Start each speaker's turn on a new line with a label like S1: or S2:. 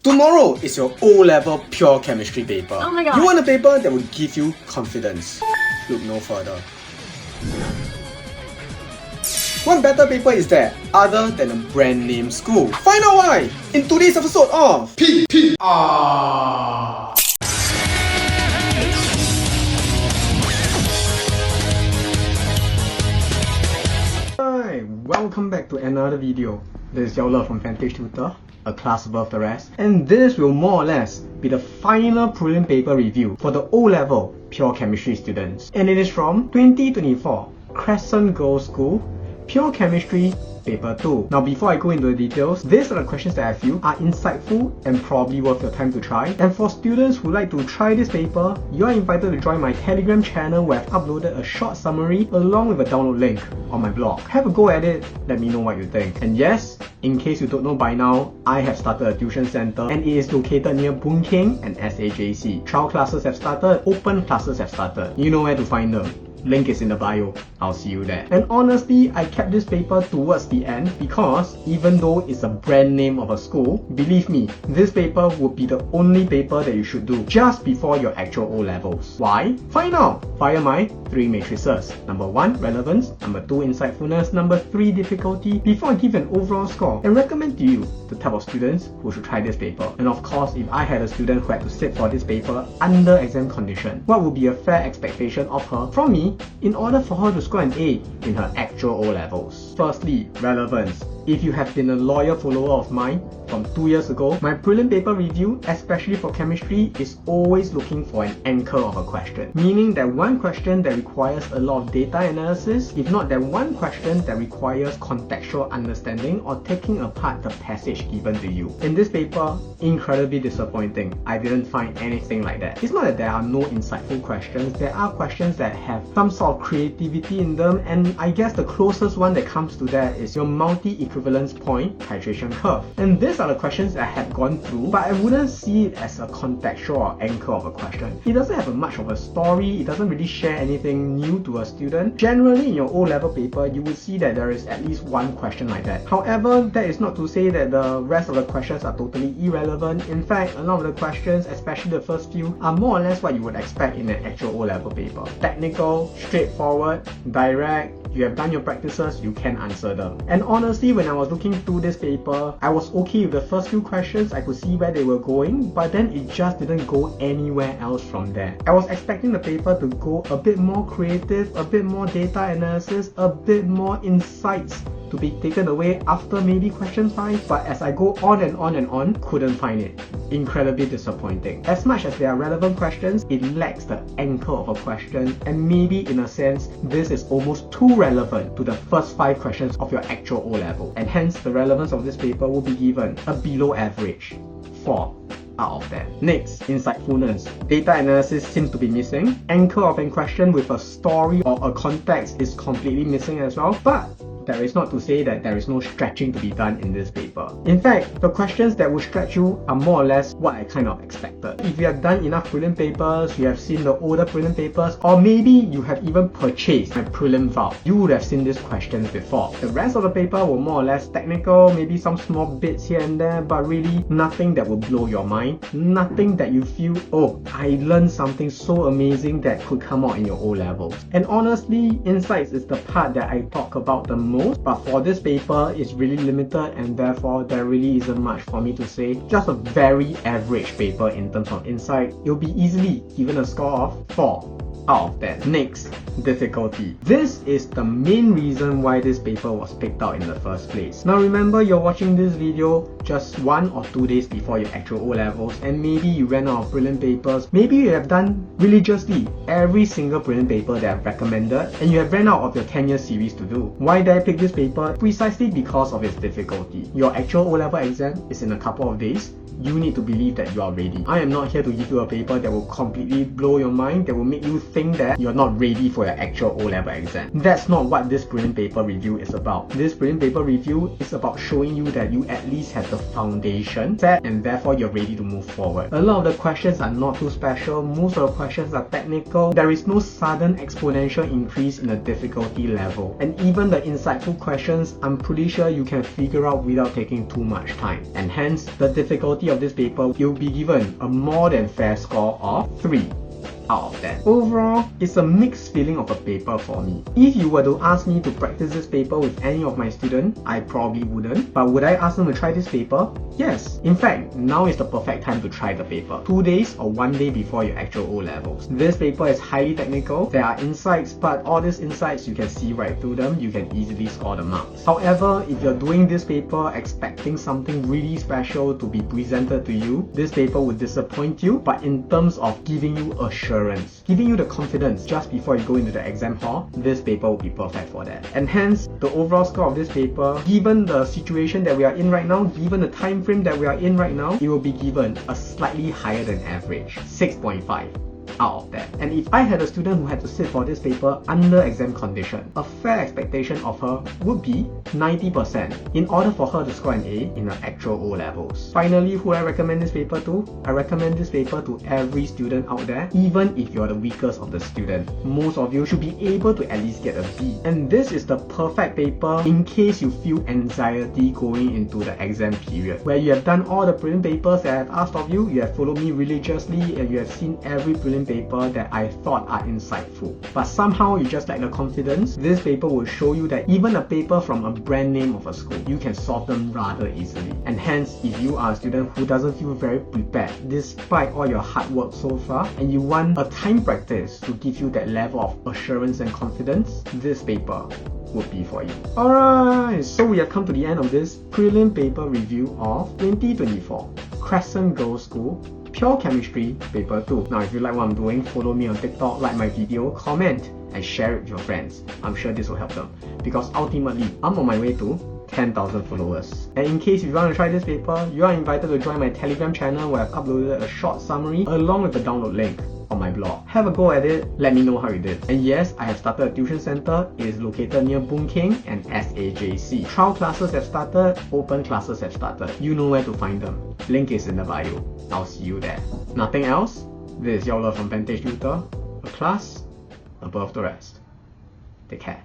S1: Tomorrow is your O-level pure chemistry paper.
S2: Oh my god.
S1: You want a paper that will give you confidence. Look no further. What better paper is there other than a brand name school? Find out why in today's episode of PPR. Hi, welcome back to another video. This is Yao from Vantage Tutor, a class above the rest, and this will more or less be the final prelim paper review for the O-level pure chemistry students, and it is from 2024 Crescent Girls School Pure Chemistry Paper 2. Now before I go into the details, these are the questions that I feel are insightful and probably worth your time to try. And for students who like to try this paper, you are invited to join my Telegram channel where I've uploaded a short summary along with a download link on my blog. Have a go at it, let me know what you think. And yes, in case you don't know by now, I have started a tuition center and it is located near Boon Keng and SAJC. Trial classes have started, open classes have started. You know where to find them. Link is in the bio. I'll see you there. And honestly, I kept this paper towards the end because even though it's a brand name of a school, believe me, this paper would be the only paper that you should do just before your actual O-levels. Why? Find out via my 3 matrices. Number 1, relevance. Number 2, insightfulness. Number 3, difficulty. Before I give an overall score and recommend to you the type of students who should try this paper. And of course, if I had a student who had to sit for this paper under exam condition, what would be a fair expectation of her from me in order for her to score an A in her actual O-levels? Firstly, relevance. If you have been a loyal follower of mine from 2 years ago, my prelim paper review, especially for chemistry, is always looking for an anchor of a question. Meaning that one question that requires a lot of data analysis, if not that one question that requires contextual understanding or taking apart the passage given to you. In this paper, incredibly disappointing. I didn't find anything like that. It's not that there are no insightful questions, there are questions that have some sort of creativity in them, and I guess the closest one that comes to that is your multi-equivalence point titration curve. And these are the questions I had gone through, but I wouldn't see it as a contextual or anchor of a question. It doesn't have much of a story, it doesn't really share anything new to a student. Generally in your O-level paper, you would see that there is at least one question like that. However, that is not to say that the rest of the questions are totally irrelevant. In fact, a lot of the questions, especially the first few, are more or less what you would expect in an actual O-level paper. Technical, straightforward, direct. You have done your practices, you can answer them. And honestly, when I was looking through this paper, I was okay with the first few questions. I could see where they were going, but then it just didn't go anywhere else from there. I was expecting the paper to go a bit more creative, a bit more data analysis, a bit more insights to be taken away after maybe question 5, but as I go on and on and on, couldn't find it. Incredibly disappointing. As much as there are relevant questions, it lacks the anchor of a question, and maybe in a sense, this is almost too relevant to the first 5 questions of your actual O-level, and hence the relevance of this paper will be given a below average 4 out of 10. Next, insightfulness. Data analysis seems to be missing. Anchor of a question with a story or a context is completely missing as well, but that is not to say that there is no stretching to be done in this paper. In fact, the questions that will stretch you are more or less what I kind of expected. If you have done enough prelim papers, you have seen the older prelim papers, or maybe you have even purchased my prelim file, you would have seen these questions before. The rest of the paper were more or less technical, maybe some small bits here and there, but really nothing that will blow your mind, nothing that you feel, oh, I learned something so amazing that could come out in your O-levels. And honestly, insights is the part that I talk about the most, but for this paper, it's really limited and therefore there really isn't much for me to say. Just a very average paper in terms of insight. You'll be easily given a score of 4 out of 10. Next, difficulty. This is the main reason why this paper was picked out in the first place. Now remember, you're watching this video just 1 or 2 days before your actual O-levels, and maybe you ran out of prelim papers. Maybe you have done religiously every single prelim paper that I've recommended, and you have ran out of your 10-year series to do. Why did I pick this paper? Precisely because of its difficulty. Your actual O-level exam is in a couple of days. You need to believe that you are ready. I am not here to give you a paper that will completely blow your mind, that will make you think that you're not ready for for your actual O-level exam. That's not what this prelim paper review is about. This prelim paper review is about showing you that you at least have the foundation set and therefore you're ready to move forward. A lot of the questions are not too special, most of the questions are technical. There is no sudden exponential increase in the difficulty level. And even the insightful questions, I'm pretty sure you can figure out without taking too much time. And hence, the difficulty of this paper, you'll be given a more than fair score of 3 out of 10. Overall, it's a mixed feeling of a paper for me. If you were to ask me to practice this paper with any of my students, I probably wouldn't. But would I ask them to try this paper? Yes. In fact, now is the perfect time to try the paper. 2 days or 1 day before your actual O-levels. This paper is highly technical. There are insights, but all these insights you can see right through them. You can easily score the marks. However, if you're doing this paper expecting something really special to be presented to you, this paper would disappoint you. But in terms of giving you assurance, giving you the confidence just before you go into the exam hall, this paper will be perfect for that. And hence, the overall score of this paper, given the situation that we are in right now, given the time frame that we are in right now, it will be given a slightly higher than average, 6.5 out of 10. And if I had a student who had to sit for this paper under exam condition, a fair expectation of her would be 90% in order for her to score an A in her actual O-levels. Finally, who I recommend this paper to? I recommend this paper to every student out there, even if you're the weakest of the student. Most of you should be able to at least get a B. And this is the perfect paper in case you feel anxiety going into the exam period, where you have done all the prelim papers that I have asked of you, you have followed me religiously, and you have seen every prelim paper that I thought are insightful. But somehow you just lack the confidence. This paper will show you that even a paper from a brand name of a school, you can solve them rather easily. And hence, if you are a student who doesn't feel very prepared despite all your hard work so far, and you want a time practice to give you that level of assurance and confidence, this paper would be for you. Alright, so we have come to the end of this prelim paper review of 2024 Crescent Girls School Pure Chemistry Paper 2. Now, if you like what I'm doing, follow me on TikTok, like my video, comment, and share it with your friends. I'm sure this will help them, because ultimately, I'm on my way to 10,000 followers. And in case you want to try this paper, you are invited to join my Telegram channel where I've uploaded a short summary along with the download link on my blog. Have a go at it, let me know how you did. And yes, I have started a tuition center. It is located near Boon King and SAJC. Trial classes have started, open classes have started. You know where to find them. Link is in the bio. I'll see you there. Nothing else? This is your love from Vantage Tutor, a class above the rest. Take care.